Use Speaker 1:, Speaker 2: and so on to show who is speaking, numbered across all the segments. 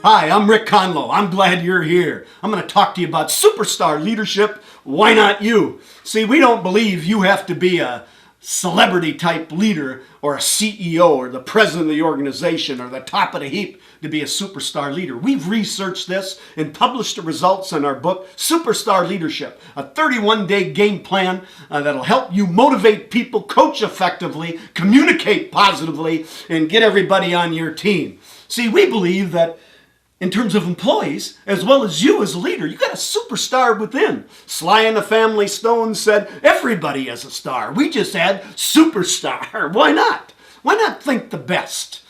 Speaker 1: Hi, I'm Rick Conlow. I'm glad you're here. I'm going to talk to you about superstar leadership. Why not you? See, we don't believe you have to be a celebrity type leader or a CEO or the president of the organization or the top of the heap to be a superstar leader. We've researched this and published the results in our book, Superstar Leadership, a 31-day game plan that'll help you motivate people, coach effectively, communicate positively, and get everybody on your team. See, we believe that in terms of employees, as well as you as a leader, you got a superstar within. Sly and the Family Stone said, everybody has a star. We just add superstar. Why not? Why not think the best?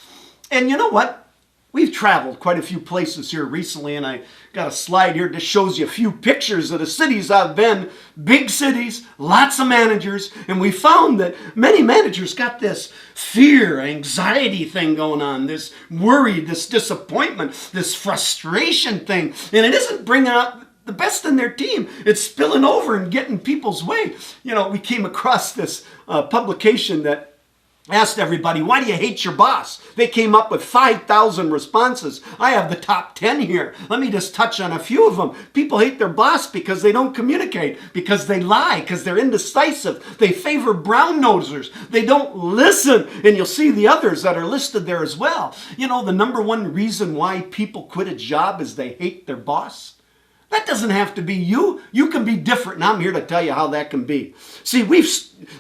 Speaker 1: And you know what? We've traveled quite a few places here recently, and I got a slide here that shows you a few pictures of the cities I've been. Big cities, lots of managers, and we found that many managers got this fear, anxiety thing going on, this worry, this disappointment, this frustration thing, and it isn't bringing out the best in their team. It's spilling over and getting people's way. You know, we came across this publication that asked everybody, why do you hate your boss? They came up with 5,000 responses. I have the top 10 here. Let me just touch on a few of them. People hate their boss because they don't communicate, because they lie, because they're indecisive. They favor brown nosers. They don't listen. And you'll see the others that are listed there as well. You know, the number one reason why people quit a job is they hate their boss. That doesn't have to be you. You can be different, and I'm here to tell you how that can be. See, we've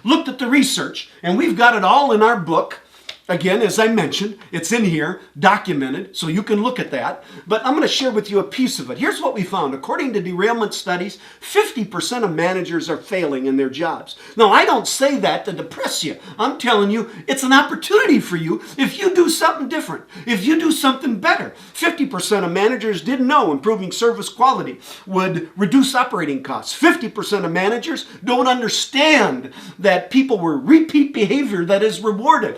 Speaker 1: looked at the research, and we've got it all in our book. Again, as I mentioned, it's in here, documented, so you can look at that. But I'm going to share with you a piece of it. Here's what we found. According to derailment studies, 50% of managers are failing in their jobs. Now, I don't say that to depress you. I'm telling you, it's an opportunity for you if you do something different, if you do something better. 50% of managers didn't know improving service quality would reduce operating costs. 50% of managers don't understand that people were repeat behavior that is rewarded.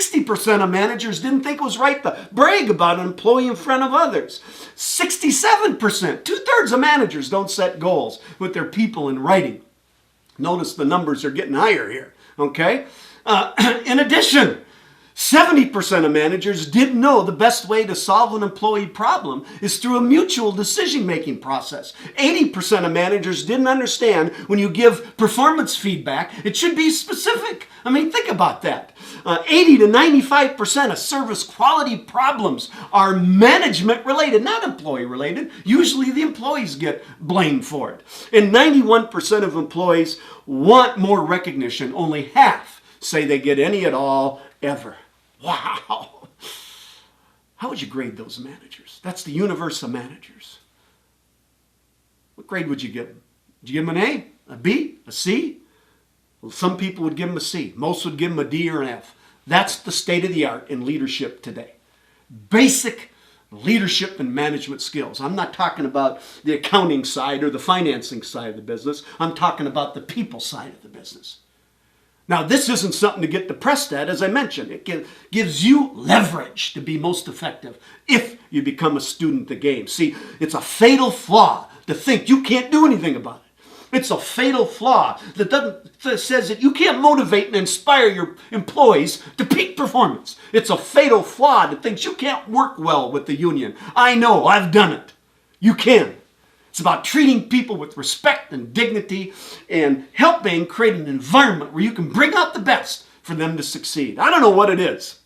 Speaker 1: 60% of managers didn't think it was right to brag about an employee in front of others. 67%, two-thirds of managers don't set goals with their people in writing. Notice the numbers are getting higher here, okay? In addition, 70% of managers didn't know the best way to solve an employee problem is through a mutual decision-making process. 80% of managers didn't understand when you give performance feedback, it should be specific. I mean, think about that. 80 to 95% of service quality problems are management-related, not employee-related. Usually the employees get blamed for it. And 91% of employees want more recognition. Only half say they get any at all ever. Wow. How would you grade those managers? That's the universe of managers. What grade would you give them? Would you give them an A, a B, a C? Well, some people would give them a C. Most would give them a D or an F. That's the state of the art in leadership today. Basic leadership and management skills. I'm not talking about the accounting side or the financing side of the business. I'm talking about the people side of the business. Now, this isn't something to get depressed at, as I mentioned. It gives you leverage to be most effective if you become a student of the game. See, it's a fatal flaw to think you can't do anything about it. It's a fatal flaw that says that you can't motivate and inspire your employees to peak performance. It's a fatal flaw that thinks you can't work well with the union. I know, I've done it. You can. It's about treating people with respect and dignity and helping create an environment where you can bring out the best for them to succeed. I don't know what it is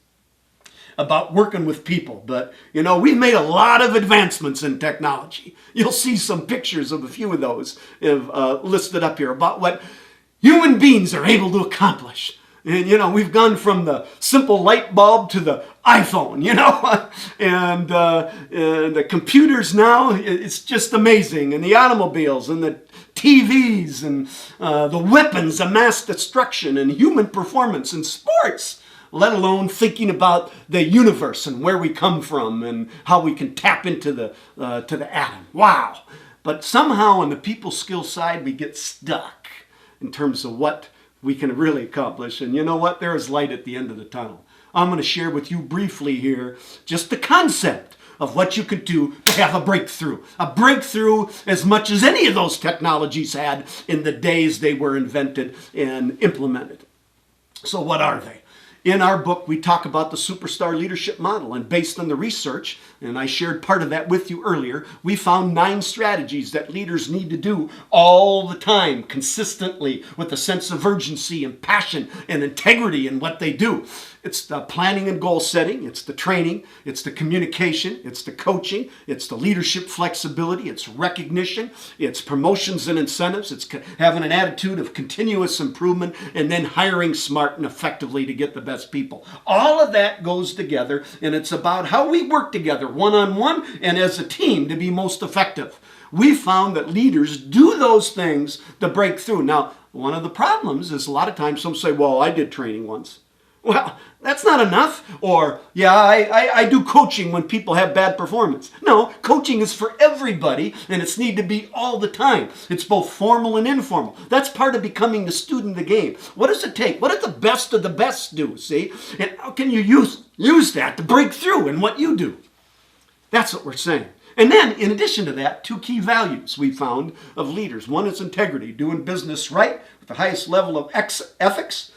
Speaker 1: about working with people, but you know, we've made a lot of advancements in technology. You'll see some pictures of a few of those listed up here about what human beings are able to accomplish. And you know, we've gone from the simple light bulb to the iPhone, you know, and the computers now, it's just amazing, and the automobiles and the TVs and the weapons of mass destruction and human performance in sports, let alone thinking about the universe and where we come from and how we can tap into the atom. Wow. But somehow on the people skill side, we get stuck in terms of what we can really accomplish. And you know what? There is light at the end of the tunnel. I'm going to share with you briefly here just the concept of what you could do to have a breakthrough. A breakthrough as much as any of those technologies had in the days they were invented and implemented. So what are they? In our book, we talk about the superstar leadership model, and based on the research, and I shared part of that with you earlier, we found 9 strategies that leaders need to do all the time, consistently, with a sense of urgency and passion and integrity in what they do. It's the planning and goal setting, it's the training, it's the communication, it's the coaching, it's the leadership flexibility, it's recognition, it's promotions and incentives, it's having an attitude of continuous improvement, and then hiring smart and effectively to get the best people. All of that goes together, and it's about how we work together one-on-one and as a team to be most effective. We found that leaders do those things to break through. Now, one of the problems is a lot of times some say, well, I did training once. Well, that's not enough. Or, yeah, I do coaching when people have bad performance. No, coaching is for everybody, and it's need to be all the time. It's both formal and informal. That's part of becoming the student of the game. What does it take? What does the best of the best do, see? And how can you use that to break through in what you do? That's what we're saying. And then, in addition to that, 2 key values we found of leaders. One is integrity, doing business right with the highest level of ethics,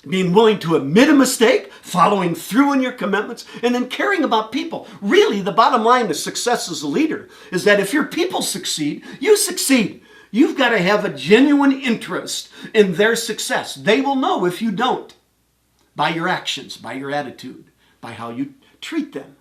Speaker 1: being willing to admit a mistake, following through on your commitments, and then caring about people. Really, the bottom line to success as a leader is that if your people succeed, you succeed. You've got to have a genuine interest in their success. They will know if you don't, by your actions, by your attitude, by how you treat them.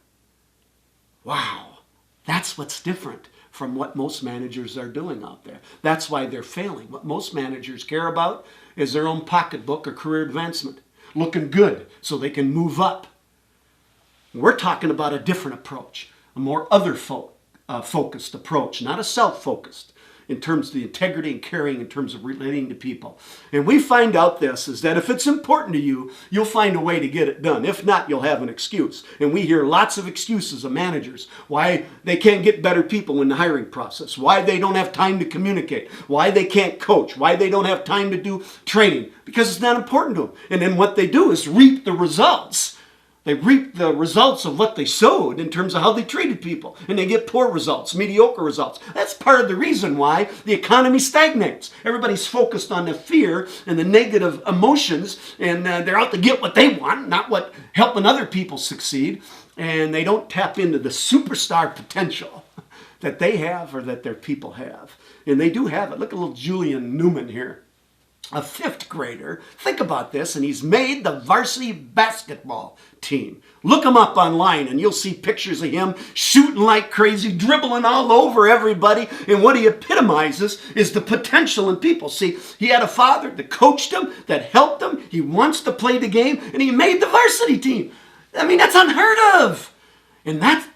Speaker 1: Wow, that's what's different from what most managers are doing out there. That's why they're failing. What most managers care about is their own pocketbook or career advancement, looking good so they can move up. We're talking about a different approach, a more other-focused approach, not a self-focused, in terms of the integrity and caring in terms of relating to people. And we find out this is that if it's important to you, you'll find a way to get it done. If not, you'll have an excuse. And we hear lots of excuses of managers, why they can't get better people in the hiring process, why they don't have time to communicate, why they can't coach, why they don't have time to do training, because it's not important to them. And then what they do is reap the results. They reap the results of what they sowed in terms of how they treated people. And they get poor results, mediocre results. That's part of the reason why the economy stagnates. Everybody's focused on the fear and the negative emotions, and they're out to get what they want, not what helping other people succeed. And they don't tap into the superstar potential that they have or that their people have. And they do have it. Look at little Julian Newman here. A 5th grader, think about this, and he's made the varsity basketball team. Look him up online and you'll see pictures of him shooting like crazy, dribbling all over everybody, and what he epitomizes is the potential in people. See, he had a father that coached him, that helped him, he wants to play the game, and he made the varsity team. I mean, that's unheard of. And that's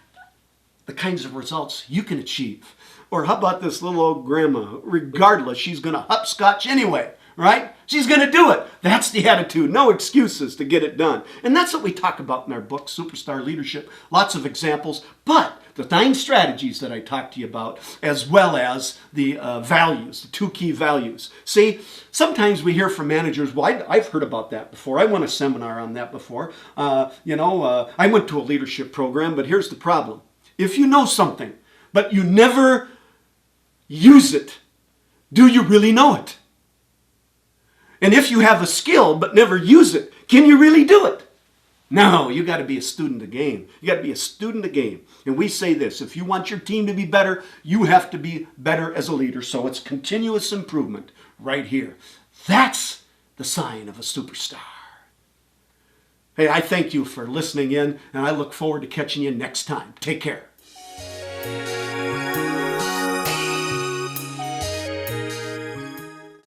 Speaker 1: the kinds of results you can achieve. Or how about this little old grandma? Regardless, she's going to hopscotch anyway. Right? She's going to do it. That's the attitude. No excuses to get it done. And that's what we talk about in our book, Superstar Leadership. Lots of examples. But the 9 strategies that I talked to you about, as well as the values, the 2 key values. See, sometimes we hear from managers, well, I've heard about that before. I went a seminar on that before. I went to a leadership program, but here's the problem. If you know something, but you never use it, do you really know it? And if you have a skill but never use it, can you really do it? No, you got to be a student of the game. You got to be a student of the game. And we say this, if you want your team to be better, you have to be better as a leader. So it's continuous improvement right here. That's the sign of a superstar. Hey, I thank you for listening in, and I look forward to catching you next time. Take care.